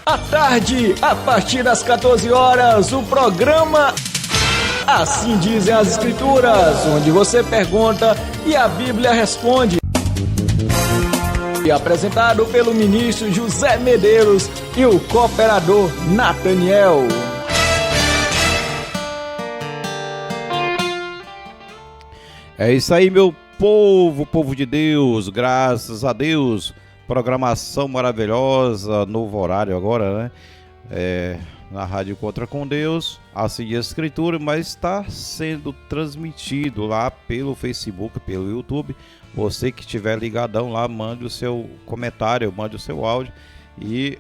À tarde, a partir das 14 horas, o programa Assim Dizem as Escrituras, onde você pergunta e a Bíblia responde. E apresentado pelo ministro José Medeiros e o cooperador Nathaniel. É isso aí, meu povo de Deus, graças a Deus. Programação maravilhosa, novo horário agora, né? Na Rádio Encontra com Deus, Assim Diz a Escritura, mas está sendo transmitido lá pelo Facebook, pelo YouTube. Você que estiver ligadão lá, mande o seu comentário, mande o seu áudio. E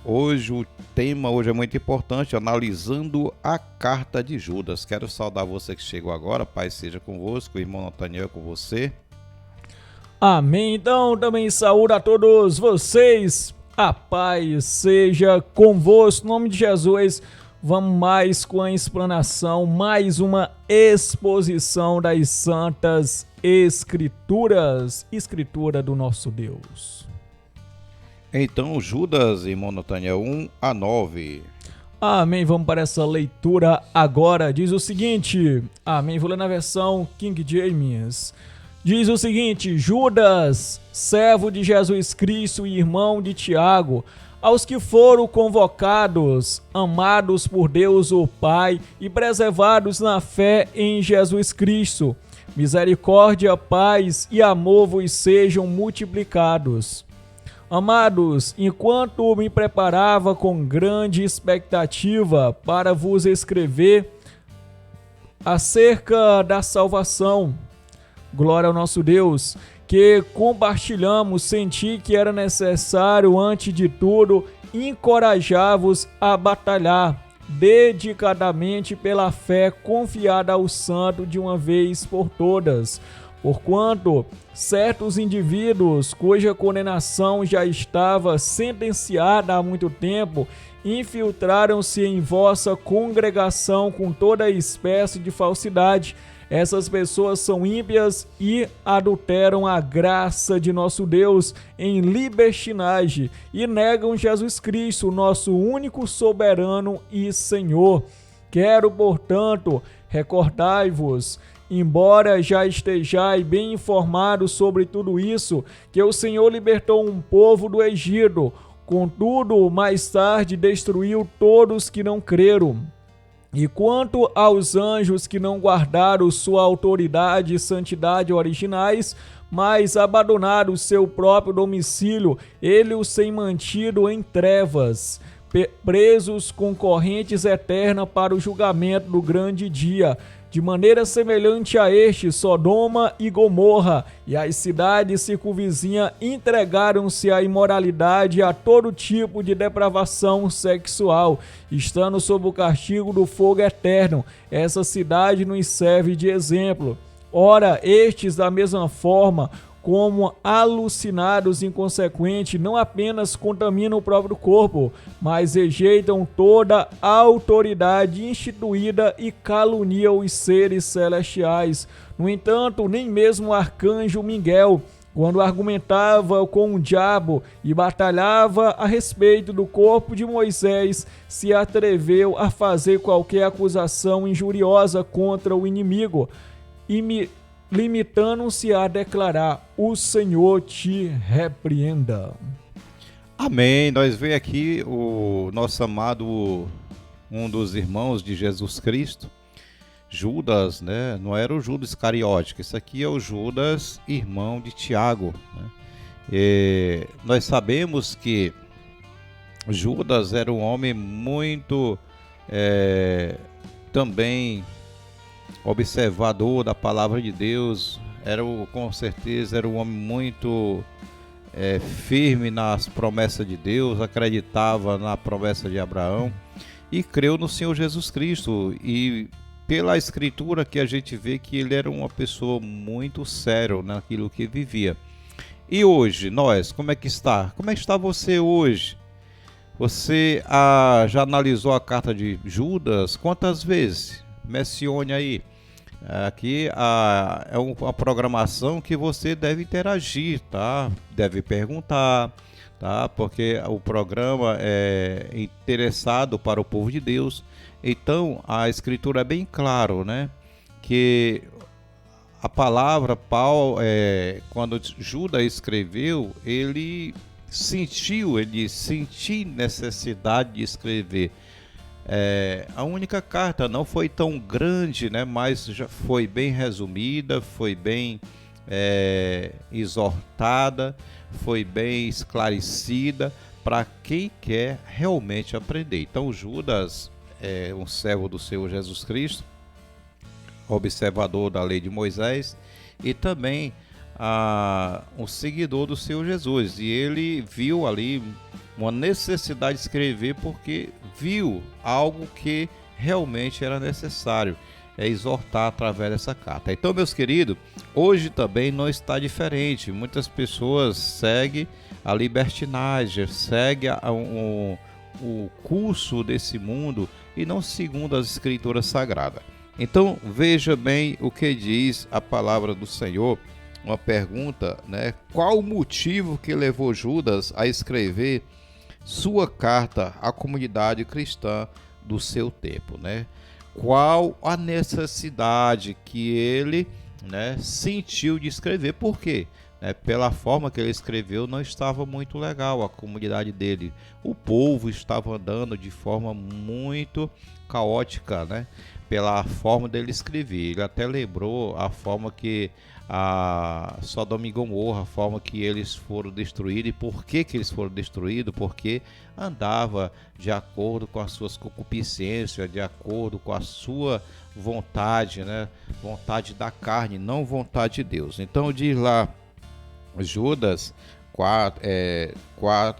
hoje o tema é muito importante, analisando a carta de Judas. Quero saudar você que chegou agora, Pai seja convosco, o irmão Nathaniel com você. Amém. Então também saúdo a todos vocês, a paz seja convosco, em nome de Jesus. Vamos mais com a explanação, mais uma exposição das Santas Escrituras, Escritura do nosso Deus. Então, Judas, irmão Nathaniel, 1-9. Amém, vamos para essa leitura agora. Diz o seguinte, amém, vou ler na versão King James. Diz o seguinte: Judas, servo de Jesus Cristo e irmão de Tiago, aos que foram convocados, amados por Deus o Pai e preservados na fé em Jesus Cristo, misericórdia, paz e amor vos sejam multiplicados. Amados, enquanto me preparava com grande expectativa para vos escrever acerca da salvação, glória ao nosso Deus, que compartilhamos, senti que era necessário, antes de tudo, encorajar-vos a batalhar dedicadamente pela fé confiada ao Santo de uma vez por todas, porquanto certos indivíduos, cuja condenação já estava sentenciada há muito tempo, infiltraram-se em vossa congregação com toda espécie de falsidade. Essas pessoas são ímpias e adulteram a graça de nosso Deus em libertinagem e negam Jesus Cristo, nosso único soberano e Senhor. Quero, portanto, recordai-vos, embora já estejais bem informados sobre tudo isso, que o Senhor libertou um povo do Egito, contudo, mais tarde destruiu todos que não creram. E quanto aos anjos que não guardaram sua autoridade e santidade originais, mas abandonaram seu próprio domicílio, ele os tem mantido em trevas, presos com correntes eternas para o julgamento do grande dia. De maneira semelhante a este, Sodoma e Gomorra e as cidades circunvizinhas entregaram-se à imoralidade e a todo tipo de depravação sexual, estando sob o castigo do fogo eterno. Essa cidade nos serve de exemplo. Ora, estes, da mesma forma, como alucinados inconsequentes, não apenas contaminam o próprio corpo, mas rejeitam toda a autoridade instituída e caluniam os seres celestiais. No entanto, nem mesmo o arcanjo Miguel, quando argumentava com o diabo e batalhava a respeito do corpo de Moisés, se atreveu a fazer qualquer acusação injuriosa contra o inimigo, limitando-se a declarar: o Senhor te repreenda. Amém. Nós vemos aqui o nosso amado, um dos irmãos de Jesus Cristo, Judas, né? Não era o Judas Iscariote, esse aqui é o Judas, irmão de Tiago, né? E nós sabemos que Judas era um homem muito também observador da palavra de Deus, com certeza era um homem muito firme nas promessas de Deus, acreditava na promessa de Abraão e creu no Senhor Jesus Cristo. E pela escritura que a gente vê que ele era uma pessoa muito séria naquilo que vivia. E hoje, nós, como é que está? Como é que está você hoje? Você já analisou a carta de Judas? Quantas vezes? Mencione aí. Aqui é uma programação que você deve interagir, tá? Deve perguntar, tá? Porque o programa é interessado para o povo de Deus. Então, a Escritura é bem claro, né? Que a palavra Paulo, quando Judas escreveu, ele sentiu necessidade de escrever. A única carta não foi tão grande, né? Mas já foi bem resumida, foi bem exortada, foi bem esclarecida para quem quer realmente aprender. Então, Judas é um servo do Senhor Jesus Cristo, observador da lei de Moisés e também um seguidor do Senhor Jesus. E ele viu ali uma necessidade de escrever porque viu algo que realmente era necessário, exortar através dessa carta. Então, meus queridos, hoje também não está diferente. Muitas pessoas seguem a libertinagem, seguem o curso desse mundo e não segundo as Escrituras Sagradas. Então, veja bem o que diz a palavra do Senhor. Uma pergunta, né? Qual o motivo que levou Judas a escrever sua carta à comunidade cristã do seu tempo, né? Qual a necessidade que ele, né, sentiu de escrever? Por quê? Pela forma que ele escreveu, não estava muito legal a comunidade dele. O povo estava andando de forma muito caótica, né? Pela forma dele escrever. Ele até lembrou a forma que a Sodoma e Gomorra, a forma que eles foram destruídos. E por que eles foram destruídos? Porque andava de acordo com as suas concupiscências, de acordo com a sua vontade, né? Vontade da carne, não vontade de Deus. Então diz lá Judas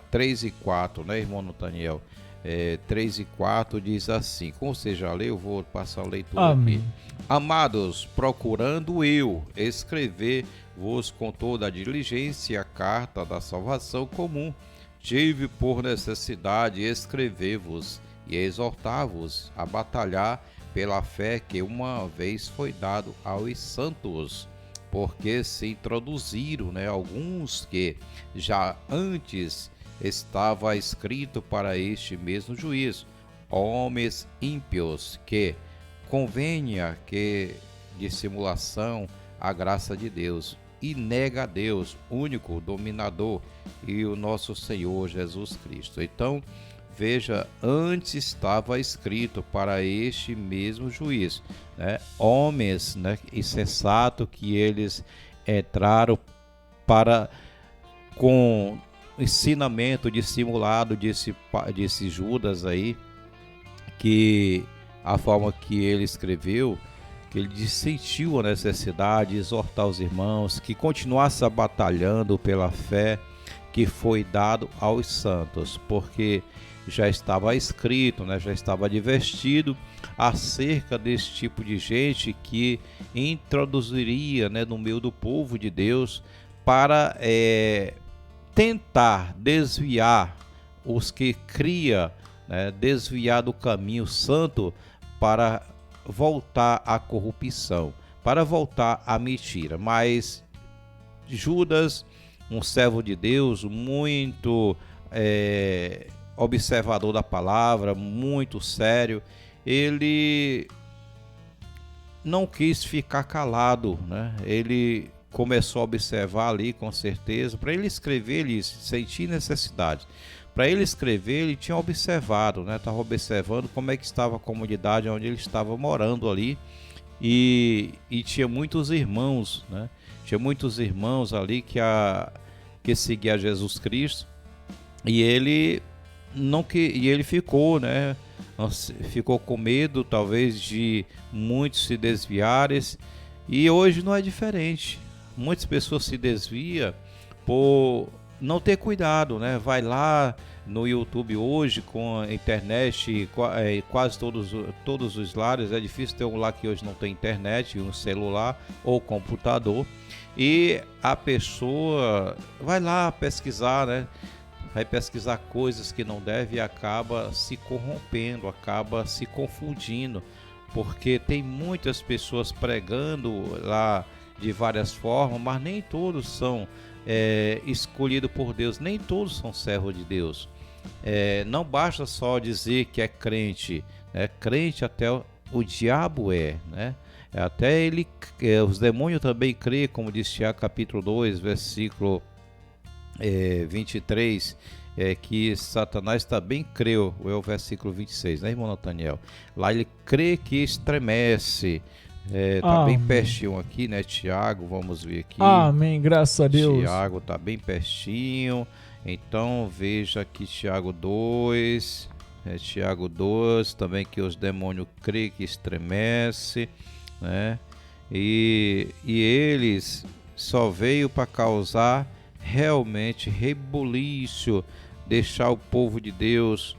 3 e 4, né, irmão Nathaniel? 3 e 4 diz assim, como você já leu, eu vou passar a leitura aqui. Amados, procurando eu escrever-vos com toda a diligência a carta da salvação comum, tive por necessidade escrever-vos e exortar-vos a batalhar pela fé que uma vez foi dado aos santos, porque se introduziram, né, alguns que já antes estava escrito para este mesmo juízo, homens ímpios, que convenha que dissimulação a graça de Deus e nega a Deus, único dominador, e o nosso Senhor Jesus Cristo. Então, veja, antes estava escrito para este mesmo juízo, né? Homens, né, insensatos, que eles entraram para com ensinamento dissimulado desse Judas aí, que a forma que ele escreveu, que ele sentiu a necessidade de exortar os irmãos que continuassem batalhando pela fé que foi dado aos santos, porque já estava escrito, né, já estava advertido acerca desse tipo de gente que introduziria, né, no meio do povo de Deus para tentar desviar os que cria, né, desviar do caminho santo para voltar à corrupção, para voltar à mentira. Mas Judas, um servo de Deus, muito observador da palavra, muito sério, ele não quis ficar calado, né? Ele começou a observar ali, com certeza. Para ele escrever, ele sentia necessidade. Para ele escrever, ele tinha observado, né? Estava observando como é que estava a comunidade onde ele estava morando ali. E tinha muitos irmãos, né? Tinha muitos irmãos ali que seguiam Jesus Cristo. E ele ficou, né? Ficou com medo, talvez, de muitos se desviarem. E hoje não é diferente. Muitas pessoas se desviam por não ter cuidado, né? Vai lá no YouTube hoje, com a internet, quase todos os lares. É difícil ter um lá que hoje não tem internet, um celular ou computador. E a pessoa vai lá pesquisar, né? Vai pesquisar coisas que não deve e acaba se corrompendo, acaba se confundindo, porque tem muitas pessoas pregando lá de várias formas, mas nem todos são escolhidos por Deus, nem todos são servos de Deus. Não basta só dizer que é crente, né? Crente até o diabo né? Até ele, os demônios também crêem, como diz Tiago capítulo 2, versículo 23, que Satanás também creu, é o versículo 26, né, irmão Nathaniel? Lá ele crê que estremece. Tá bem pertinho aqui, né, Tiago? Vamos ver aqui. Amém, graças a Deus. Tiago tá bem pertinho. Então veja aqui Tiago 2. Tiago 2 também, que os demônios creem que estremece, né? E eles só veio para causar realmente rebuliço, deixar o povo de Deus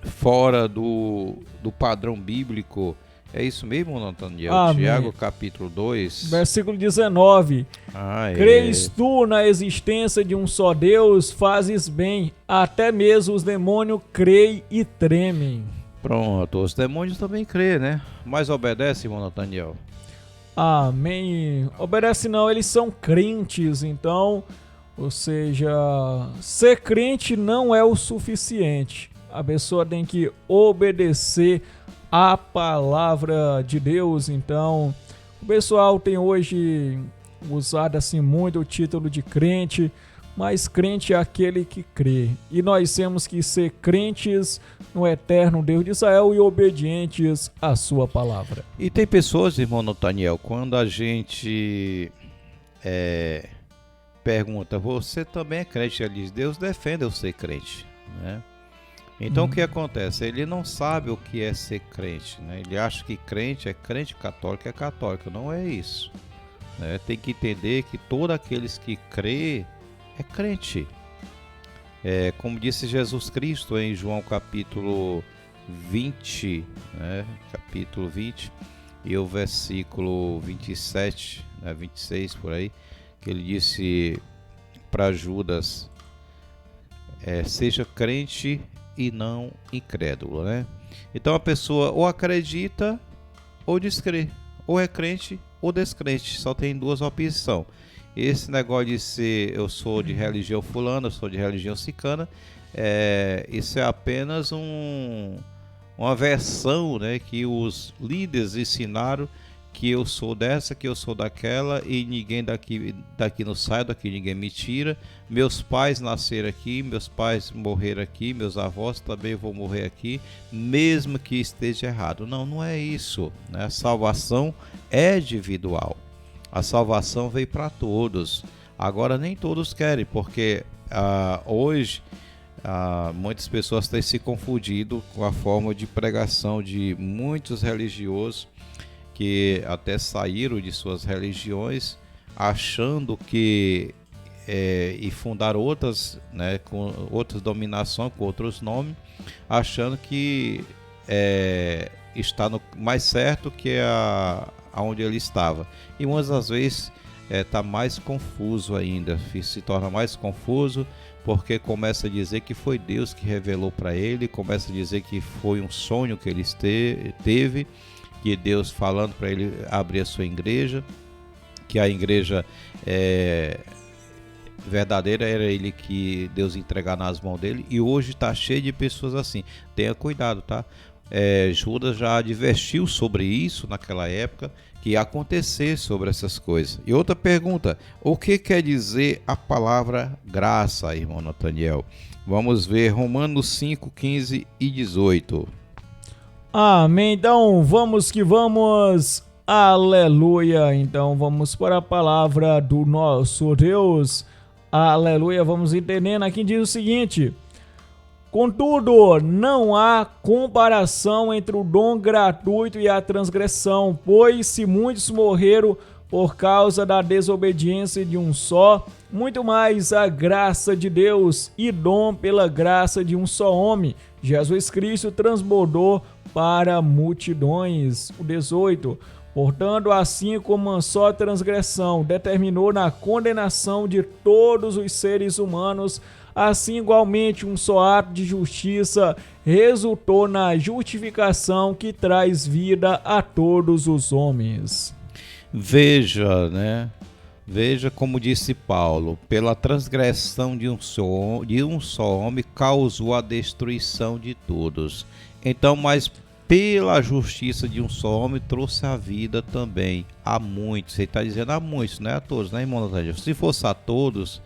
fora do padrão bíblico. É isso mesmo, Nathaniel? Tiago capítulo 2, versículo 19. Crês tu na existência de um só Deus, fazes bem, até mesmo os demônios creem e tremem. Pronto, os demônios também creem, né? Mas obedece, irmão Nathaniel? Amém. Obedece não, eles são crentes, então, ou seja, ser crente não é o suficiente. A pessoa tem que obedecer a palavra de Deus. Então, o pessoal tem hoje usado assim muito o título de crente, mas crente é aquele que crê. E nós temos que ser crentes no eterno Deus de Israel e obedientes à sua palavra. E tem pessoas, irmão Nathaniel, quando a gente pergunta, você também é crente? Ele diz, Deus defende eu ser crente, né? Então o que acontece? Ele não sabe o que é ser crente, né? Ele acha que crente é crente, católico é católico. Não é isso, né? Tem que entender que todos aqueles que crê é crente. Como disse Jesus Cristo em João capítulo 20, né? Capítulo 20 e o versículo 27, né? 26 por aí, que ele disse para Judas, seja crente e não incrédulo, né? Então a pessoa ou acredita ou descrê, ou é crente ou descrente, só tem duas opções. Esse negócio de ser eu sou de religião fulana, eu sou de religião cicana, isso é apenas uma versão, né, que os líderes ensinaram, que eu sou dessa, que eu sou daquela, e ninguém daqui não sai, daqui ninguém me tira. Meus pais nasceram aqui, meus pais morreram aqui, meus avós também vão morrer aqui, mesmo que esteja errado. Não é isso, né? A salvação é individual. A salvação veio para todos. Agora nem todos querem, porque hoje muitas pessoas têm se confundido com a forma de pregação de muitos religiosos, que até saíram de suas religiões achando que e fundaram outras, né, com outras dominações, com outros nomes, achando que está mais certo que aonde ele estava. E muitas das vezes está mais confuso ainda, se torna mais confuso, porque começa a dizer que foi Deus que revelou para ele, começa a dizer que foi um sonho que ele teve, que Deus falando para ele abrir a sua igreja, que a igreja verdadeira era ele que Deus entregar nas mãos dele, e hoje está cheio de pessoas assim. Tenha cuidado, tá? Judas já advertiu sobre isso naquela época, que ia acontecer sobre essas coisas. E outra pergunta, o que quer dizer a palavra graça, irmão Nathaniel? Vamos ver Romanos 5, 15 e 18. Amém. Então vamos que vamos. Aleluia. Então vamos para a palavra do nosso Deus. Aleluia. Vamos entendendo. Aqui diz o seguinte: contudo, não há comparação entre o dom gratuito e a transgressão, pois se muitos morreram por causa da desobediência de um só, muito mais a graça de Deus e dom pela graça de um só homem, Jesus Cristo, transbordou para multidões. O 18. Portanto, assim como uma só transgressão determinou na condenação de todos os seres humanos, Assim, igualmente, um só ato de justiça resultou na justificação que traz vida a todos os homens. Veja, né? Veja como disse Paulo, pela transgressão de um só homem causou a destruição de todos. Então, mas pela justiça de um só homem trouxe a vida também a muitos. Ele está dizendo a muitos, não é a todos, né, irmão Nathaniel? Se fosse a todos,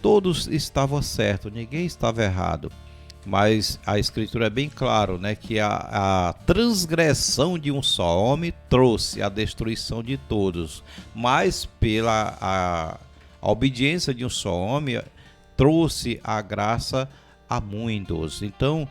todos estavam certos, ninguém estava errado. Mas a Escritura é bem claro, né, que a transgressão de um só homem trouxe a destruição de todos, mas pela a obediência de um só homem trouxe a graça a muitos. Então,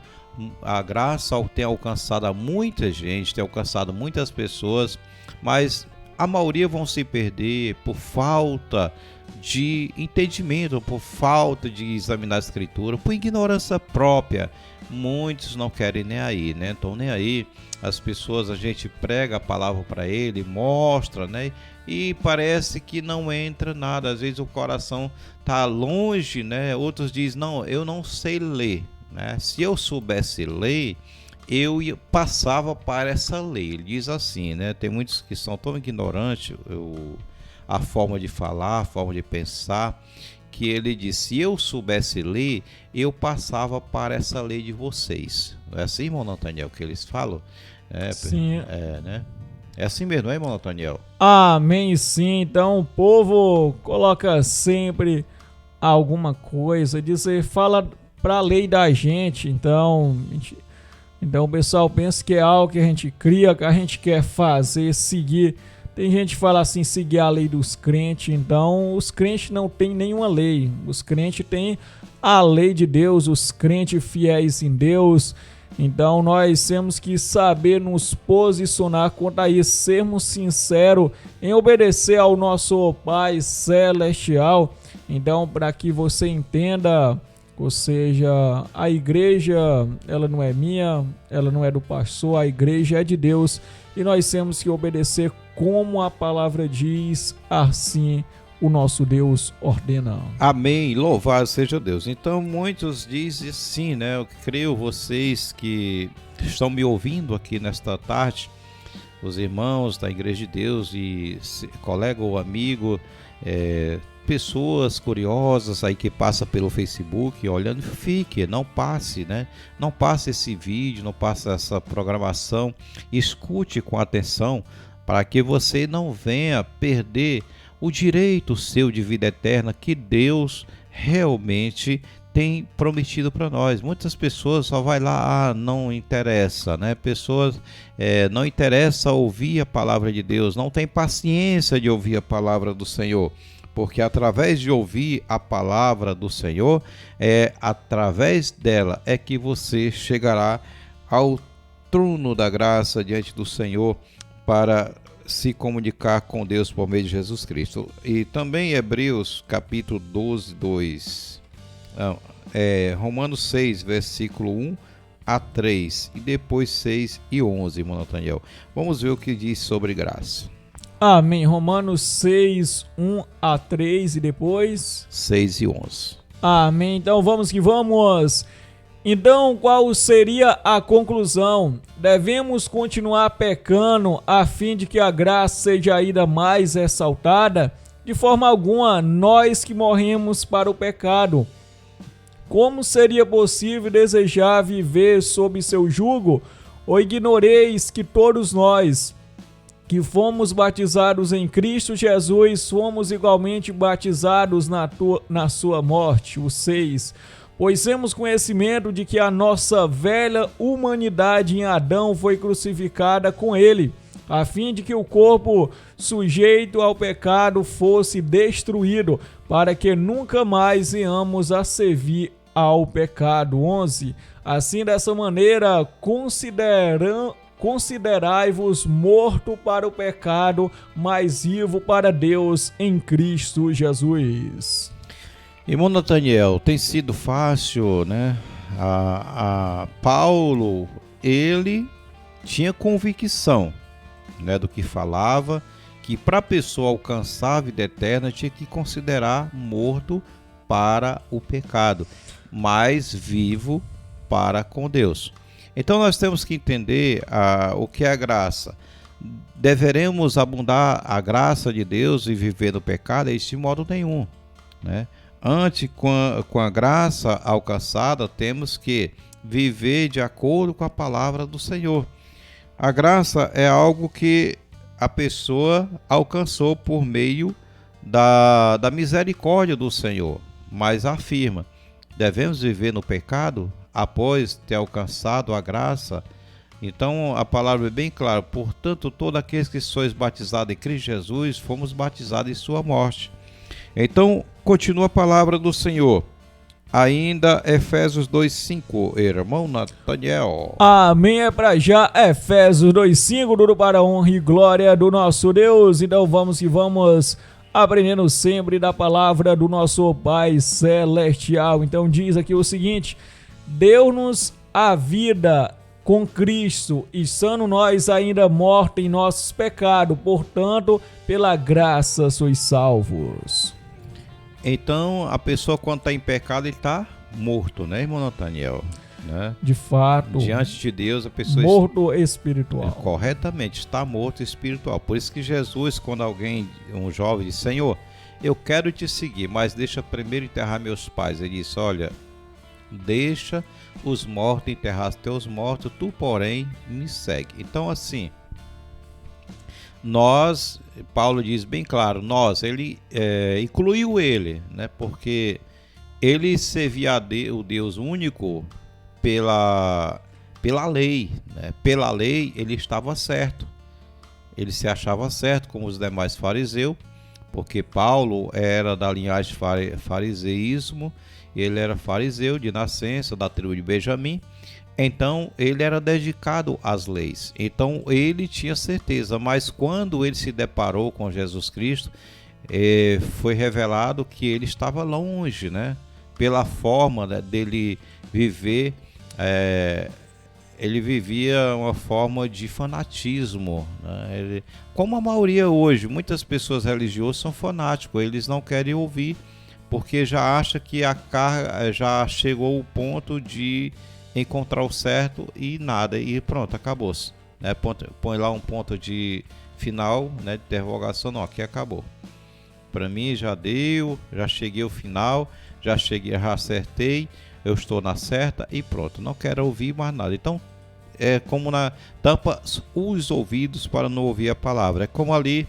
a graça tem alcançado a muita gente, tem alcançado muitas pessoas, mas a maioria vão se perder por falta de entendimento, por falta de examinar a Escritura, por ignorância própria. Muitos não querem nem aí, né? Então nem aí. As pessoas, a gente prega a palavra para ele, mostra, né? E parece que não entra nada. Às vezes o coração tá longe, né? Outros dizem, não, eu não sei ler, né? Se eu soubesse ler, eu passava para essa lei. Ele diz assim, né? Tem muitos que são tão ignorantes, a forma de falar, a forma de pensar, que ele disse, se eu soubesse ler, eu passava para essa lei de vocês. Não é assim, irmão Nathaniel, que eles falam? Sim. Né? É assim mesmo, não é, irmão Nathaniel? Amém, sim. Então o povo coloca sempre alguma coisa, fala para a lei da gente. Então o pessoal pensa que é algo que a gente cria, que a gente quer fazer, seguir. Tem gente que fala assim, seguir a lei dos crentes. Então, os crentes não têm nenhuma lei. Os crentes têm a lei de Deus, os crentes fiéis em Deus. Então, nós temos que saber nos posicionar quanto a isso, sermos sinceros em obedecer ao nosso Pai Celestial. Então, para que você entenda, ou seja, a igreja, ela não é minha, ela não é do pastor, a igreja é de Deus. E nós temos que obedecer como a palavra diz, assim o nosso Deus ordena. Amém, louvado seja Deus. Então muitos dizem sim, né? Eu creio vocês que estão me ouvindo aqui nesta tarde, os irmãos da Igreja de Deus e colega ou amigo, pessoas curiosas aí que passam pelo Facebook olhando, fique, não passe, né? Não passe esse vídeo, não passe essa programação, escute com atenção para que você não venha perder o direito seu de vida eterna que Deus realmente tem prometido para nós. Muitas pessoas só vai lá, não interessa, né? Pessoas não interessa ouvir a palavra de Deus, não tem paciência de ouvir a palavra do Senhor. Porque através de ouvir a palavra do Senhor, através dela é que você chegará ao trono da graça diante do Senhor para se comunicar com Deus por meio de Jesus Cristo. E também Hebreus capítulo 12, 2, Romanos 6, versículo 1 a 3 e depois 6 e 11, irmão Nathaniel. Vamos ver o que diz sobre graça. Amém. Romanos 6, 1 a 3 e depois 6 e 11. Amém. Então vamos que vamos. Então, qual seria a conclusão? Devemos continuar pecando a fim de que a graça seja ainda mais ressaltada? De forma alguma, nós que morremos para o pecado. Como seria possível desejar viver sob seu jugo? Ou ignoreis que todos nós, que fomos batizados em Cristo Jesus, fomos igualmente batizados na sua morte? O 6. Pois temos conhecimento de que a nossa velha humanidade em Adão foi crucificada com ele, a fim de que o corpo sujeito ao pecado fosse destruído, para que nunca mais venhamos a servir ao pecado. 11. Assim, dessa maneira, considerai-vos morto para o pecado, mas vivo para Deus em Cristo Jesus. Irmão Nathaniel, tem sido fácil, né? Paulo, ele tinha convicção, né, do que falava, que para a pessoa alcançar a vida eterna tinha que considerar morto para o pecado, mas vivo para com Deus. Então nós temos que entender o que é a graça. Deveremos abundar a graça de Deus e viver no pecado? De modo nenhum, né? Antes, com a graça alcançada, temos que viver de acordo com a palavra do Senhor. A graça é algo que a pessoa alcançou por meio da misericórdia do Senhor, mas afirma: devemos viver no pecado após ter alcançado a graça? Então a palavra é bem clara: portanto, todos aqueles que sois batizados em Cristo Jesus, fomos batizados em sua morte. Então, continua a palavra do Senhor. Ainda Efésios 2:5, irmão Nathaniel. Amém, é para já Efésios 2:5, tudo para a honra e glória do nosso Deus. Então vamos que vamos aprendendo sempre da palavra do nosso Pai Celestial. Então diz aqui o seguinte: deu-nos a vida com Cristo, e estando nós ainda mortos em nossos pecados, portanto, pela graça sois salvos. Então, a pessoa quando está em pecado, ele está morto, né, irmão Nathaniel? Né? De fato. Diante de Deus, a pessoa morto espiritual. Corretamente, está morto espiritual. Por isso que Jesus, quando um jovem diz: Senhor, eu quero te seguir, mas deixa primeiro enterrar meus pais. Ele disse: olha, deixa os mortos enterrar teus mortos, tu, porém, me segue. Então, assim, Paulo diz bem claro, ele incluiu ele, né? Porque ele servia o Deus único pela lei, né? Pela lei ele estava certo, ele se achava certo como os demais fariseus, porque Paulo era da linhagem fariseísmo, ele era fariseu de nascença, da tribo de Benjamim. Então ele era dedicado às leis, então ele tinha certeza, mas quando ele se deparou com Jesus Cristo, foi revelado que ele estava longe, né? Pela forma, né, dele viver, ele vivia uma forma de fanatismo, né? Como a maioria hoje, muitas pessoas religiosas são fanáticos, eles não querem ouvir, porque já acha que a carga já chegou ao ponto de encontrar o certo e nada, e pronto, acabou-se, né? Põe lá um ponto de final, né, de interrogação. Não, aqui acabou, para mim já deu, já cheguei ao final, já acertei, eu estou na certa e pronto, não quero ouvir mais nada. Então é como tampa os ouvidos para não ouvir a palavra. É como ali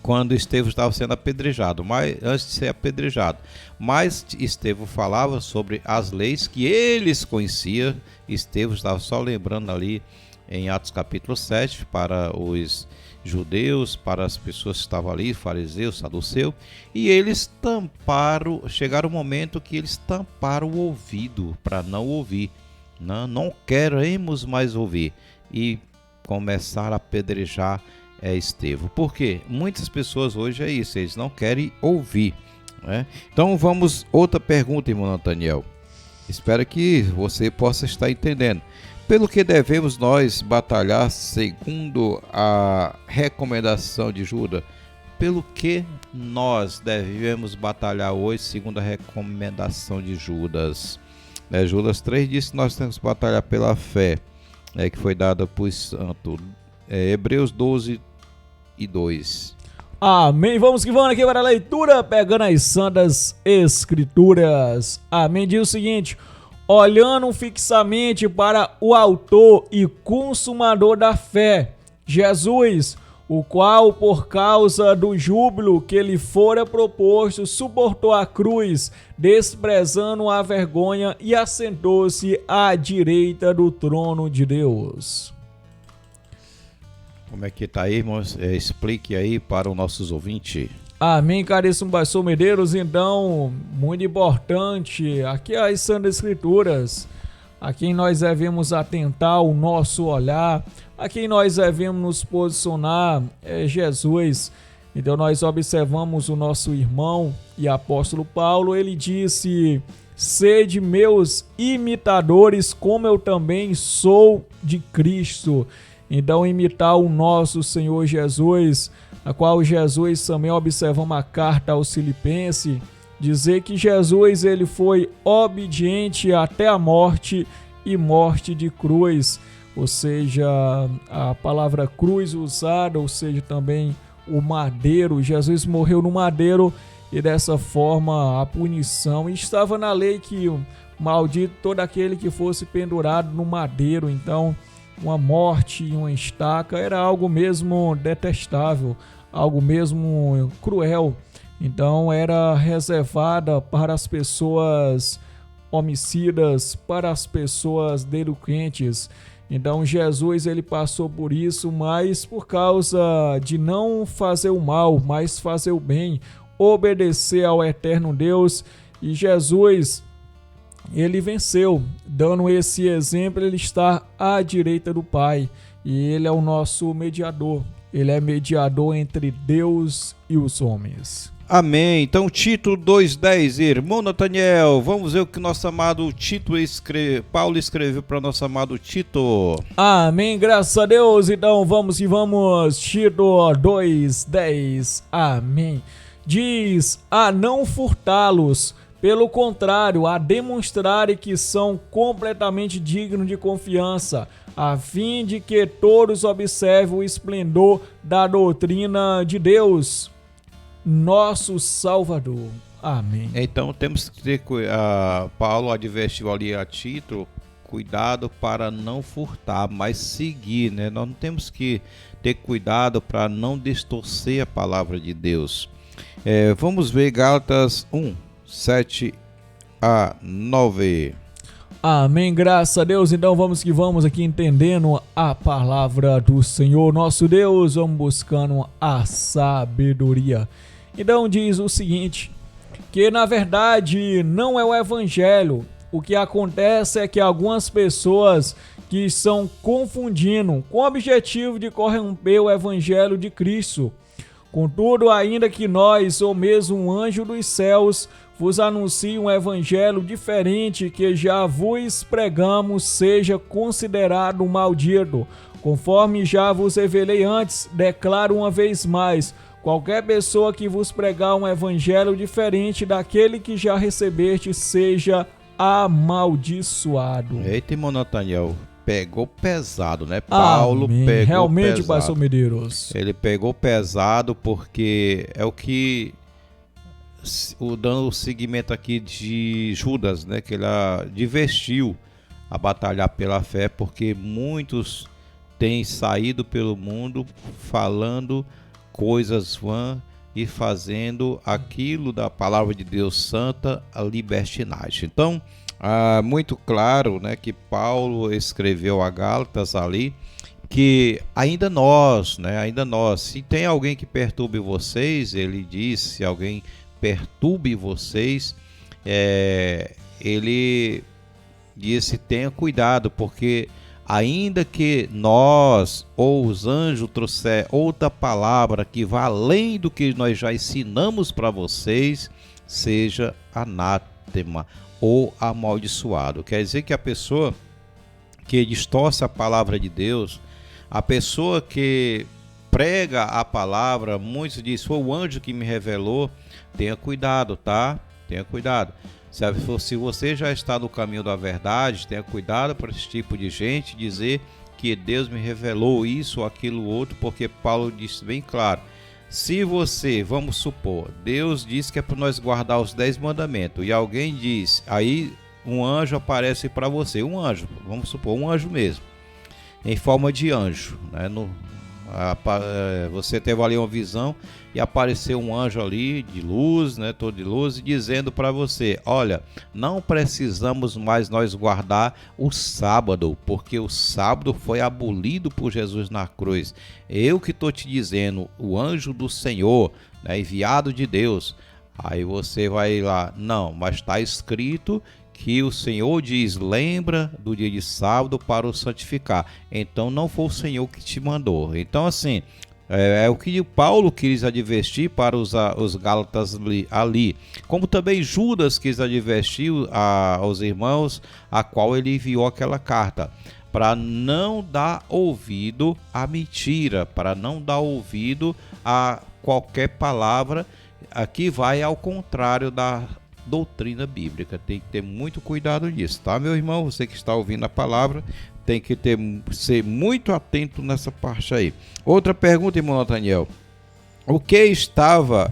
quando Estevão estava sendo apedrejado, mas antes de ser apedrejado, mas Estevão falava sobre as leis que eles conheciam. Estevão estava só lembrando ali em Atos capítulo 7 para os judeus, para as pessoas que estavam ali, fariseus, saduceus, e eles chegaram o momento que eles tamparam o ouvido para não ouvir, não queremos mais ouvir, e começaram a apedrejar Estevão. Por quê? Muitas pessoas hoje é isso, eles não querem ouvir, né? Então vamos, outra pergunta, irmão Nathaniel. Espero que você possa estar entendendo. Pelo que devemos nós batalhar segundo a recomendação de Judas? Pelo que nós devemos batalhar hoje segundo a recomendação de Judas? Judas 3 diz que nós temos que batalhar pela fé, que foi dada por santo. Hebreus 12:2. Amém. Vamos que vamos aqui para a leitura, pegando as santas escrituras. Amém. Diz o seguinte: olhando fixamente para o autor e consumador da fé, Jesus, o qual, por causa do júbilo que lhe fora proposto, suportou a cruz, desprezando a vergonha, e assentou-se à direita do trono de Deus. Como é que tá aí, irmãos? Explique aí para os nossos ouvintes. Amém, caríssimo pastor Medeiros. Então, muito importante, aqui as Santas Escrituras, a quem nós devemos atentar o nosso olhar, a quem nós devemos nos posicionar é Jesus. Então nós observamos o nosso irmão e apóstolo Paulo, ele disse: sede meus imitadores, como eu também sou de Cristo. Então imitar o nosso Senhor Jesus, a qual Jesus também observamos a carta aos Filipenses, dizer que Jesus ele foi obediente até a morte e morte de cruz, ou seja, a palavra cruz usada, ou seja, também o madeiro. Jesus morreu no madeiro e dessa forma a punição estava na lei que maldito todo aquele que fosse pendurado no madeiro. Então, uma morte e uma estaca era algo mesmo detestável, algo mesmo cruel. Então, era reservada para as pessoas homicidas, para as pessoas delinquentes. Então, Jesus ele passou por isso, mas por causa de não fazer o mal, mas fazer o bem, obedecer ao eterno Deus. E Jesus ele venceu, dando esse exemplo. Ele está à direita do Pai e ele é o nosso mediador. Ele é mediador entre Deus e os homens. Amém. Então, Tito 2,10, irmão Nathaniel, vamos ver o que nosso amado Tito Paulo escreveu para nosso amado Tito. Amém, graças a Deus. Então, vamos que vamos. Tito 2,10. Amém. Diz: a não furtá-los, pelo contrário, a demonstrarem que são completamente dignos de confiança, a fim de que todos observem o esplendor da doutrina de Deus, nosso Salvador. Amém. Então temos que ter, Paulo advertiu ali a Tito, cuidado para não furtar, mas seguir, né? Nós não temos que ter cuidado para não distorcer a palavra de Deus. Vamos ver Gálatas 1, 7 a 9. Amém, graças a Deus. Então vamos que vamos aqui entendendo a palavra do Senhor nosso Deus, vamos buscando a sabedoria. Então diz o seguinte, que na verdade não é o evangelho. O que acontece é que algumas pessoas que estão confundindo com o objetivo de corromper o evangelho de Cristo. Contudo, ainda que nós, ou mesmo um anjo dos céus, vos anuncie um evangelho diferente que já vos pregamos, seja considerado maldito. Conforme já vos revelei antes, declaro uma vez mais: qualquer pessoa que vos pregar um evangelho diferente daquele que já recebeste, seja amaldiçoado. Eita, irmão Nathaniel, pegou pesado, né? Paulo pegou realmente, pesado. pastor Medeiros. Ele pegou pesado porque é o que, dando o seguimento aqui de Judas, né? Que ele divertiu a batalhar pela fé, porque muitos têm saído pelo mundo falando coisas vãs e fazendo aquilo da palavra de Deus santa, a libertinagem. Então, muito claro, né, que Paulo escreveu a Gálatas ali, que ainda nós, se tem alguém que perturbe vocês, ele diz, se alguém perturbe vocês, ele disse, tenha cuidado, porque ainda que nós ou os anjos trouxer outra palavra que vá além do que nós já ensinamos para vocês, seja anátema ou amaldiçoado. Quer dizer que a pessoa que distorce a palavra de Deus, a pessoa que prega a palavra, muitos dizem, foi o anjo que me revelou, tenha cuidado, tá? Tenha cuidado. Se você já está no caminho da verdade, tenha cuidado para esse tipo de gente dizer que Deus me revelou isso ou aquilo outro, porque Paulo disse bem claro, se você, vamos supor, Deus diz que é para nós guardar os 10 mandamentos, e alguém diz, aí um anjo aparece para você, um anjo, vamos supor, um anjo mesmo, em forma de anjo, né? Você teve ali uma visão e apareceu um anjo ali de luz, né, todo de luz, e dizendo para você, olha, não precisamos mais nós guardar o sábado, porque o sábado foi abolido por Jesus na cruz. Eu que estou te dizendo, o anjo do Senhor, né, enviado de Deus. Aí você vai lá, não, mas está escrito que o Senhor diz, lembra do dia de sábado para o santificar. Então não foi o Senhor que te mandou. Então assim, é o que Paulo quis advertir para os Gálatas ali. Como também Judas quis advertir aos irmãos, a qual ele enviou aquela carta. Para não dar ouvido à mentira, para não dar ouvido a qualquer palavra aqui vai ao contrário da doutrina bíblica. Tem que ter muito cuidado nisso, tá, meu irmão? Você que está ouvindo a palavra, tem que ser muito atento nessa parte aí. Outra pergunta, irmão Nathaniel. O que estava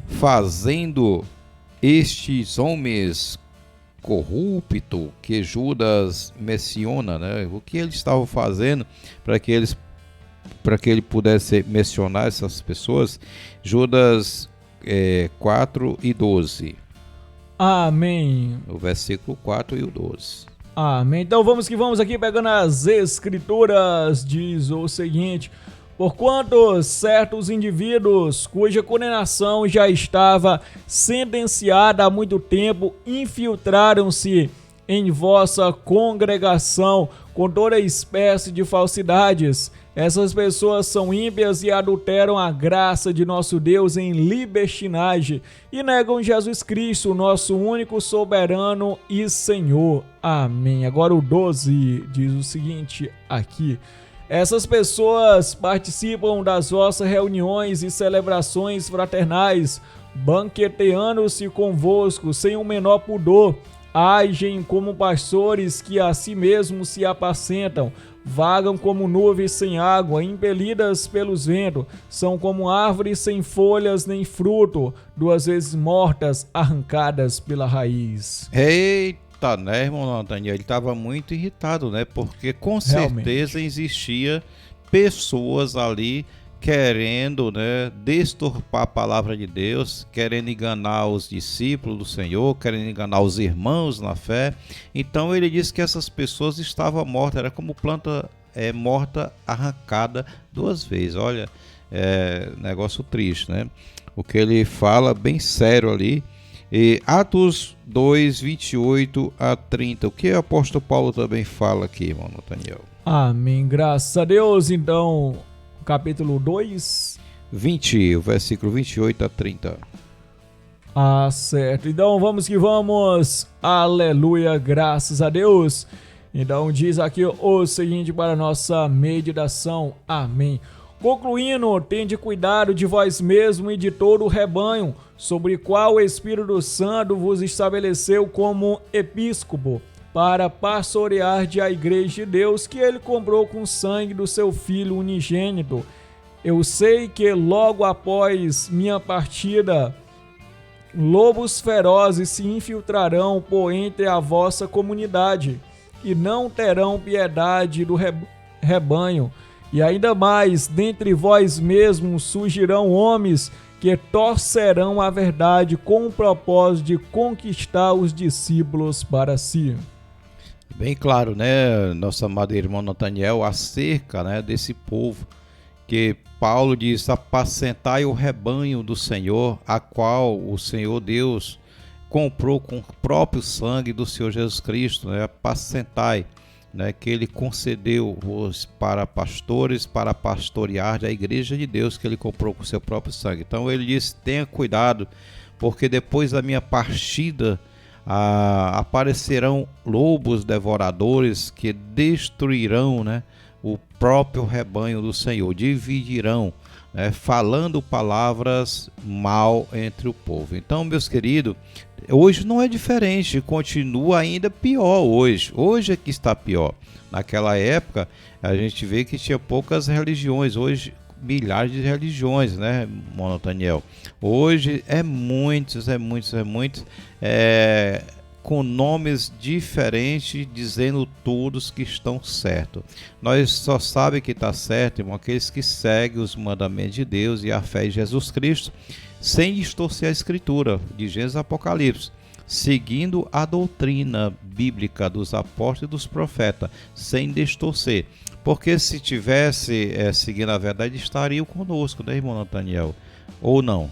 fazendo estes homens corruptos que Judas menciona, né? O que eles estavam fazendo para que ele pudesse mencionar essas pessoas? Judas 4 e 12. Amém. O versículo 4 e o 12. Amém. Então vamos que vamos aqui pegando as escrituras. Diz o seguinte: porquanto certos indivíduos cuja condenação já estava sentenciada há muito tempo infiltraram-se em vossa congregação com toda espécie de falsidades. Essas pessoas são ímpias e adulteram a graça de nosso Deus em libertinagem e negam Jesus Cristo, nosso único soberano e Senhor. Amém. Agora o 12 diz o seguinte aqui: essas pessoas participam das vossas reuniões e celebrações fraternais, banqueteando-se convosco sem o menor pudor, agem como pastores que a si mesmos se apacentam, vagam como nuvens sem água, impelidas pelos ventos, são como árvores sem folhas nem fruto, duas vezes mortas, arrancadas pela raiz. Eita, né, irmão Nathaniel? Ele estava muito irritado, né? Porque com certeza existia pessoas ali querendo, né, desturpar a palavra de Deus, querendo enganar os discípulos do Senhor, querendo enganar os irmãos na fé. Então ele disse que essas pessoas estavam mortas, era como planta morta, arrancada duas vezes. Olha, negócio triste, né? O que ele fala bem sério ali. E Atos 2, 28 a 30. O que o apóstolo Paulo também fala aqui, irmão Nathaniel? Amém, graças a Deus. Então, capítulo 2, 20, o versículo 28 a 30. Ah, certo. Então vamos que vamos. Aleluia, graças a Deus. Então diz aqui o seguinte para a nossa meditação. Amém. Concluindo, tende cuidado de vós mesmo e de todo o rebanho, sobre o qual o Espírito Santo vos estabeleceu como episcopo, para pastorear a igreja de Deus, que ele comprou com o sangue do seu Filho unigênito. Eu sei que logo após minha partida, lobos ferozes se infiltrarão por entre a vossa comunidade, e não terão piedade do rebanho. E ainda mais, dentre vós mesmos surgirão homens que torcerão a verdade com o propósito de conquistar os discípulos para si. Bem claro, né, nossa amada irmã Nathaniel, acerca, né, desse povo que Paulo diz: apacentai o rebanho do Senhor, a qual o Senhor Deus comprou com o próprio sangue do Senhor Jesus Cristo, né, apacentai, né, que ele concedeu-vos para pastores, para pastorear a igreja de Deus, que ele comprou com o seu próprio sangue. Então ele diz: tenha cuidado, porque depois da minha partida aparecerão lobos devoradores que destruirão, né, o próprio rebanho do Senhor, dividirão, né, falando palavras mal entre o povo. Então, meus queridos, hoje não é diferente, continua ainda pior hoje. Hoje é que está pior. Naquela época, a gente vê que tinha poucas religiões, hoje milhares de religiões, né, Nathaniel? Hoje é muitos, com nomes diferentes, dizendo todos que estão certos. Nós só sabemos que está certo, irmão, aqueles que seguem os mandamentos de Deus e a fé em Jesus Cristo, sem distorcer a escritura de Gênesis e Apocalipse, seguindo a doutrina bíblica dos apóstolos e dos profetas, sem distorcer. Porque se tivesse seguindo a verdade, estariam conosco, né, irmão Nathaniel? Ou não?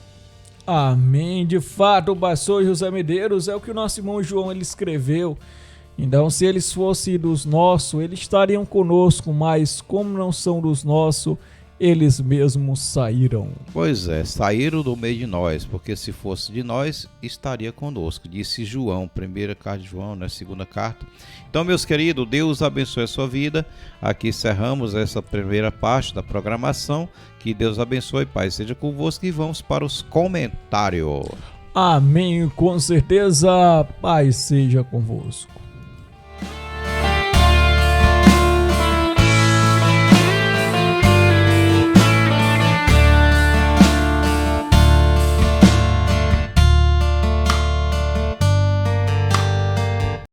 Amém. De fato, o pastor José Medeiros é o que o nosso irmão João ele escreveu. Então, se eles fossem dos nossos, eles estariam conosco, mas como não são dos nossos, eles mesmos saíram. Pois é, saíram do meio de nós, porque se fosse de nós, estaria conosco, disse João, primeira carta de João, né, segunda carta. Então, meus queridos, Deus abençoe a sua vida. Aqui encerramos essa primeira parte da programação. Que Deus abençoe, Pai, seja convosco, e vamos para os comentários. Amém, com certeza, Pai seja convosco.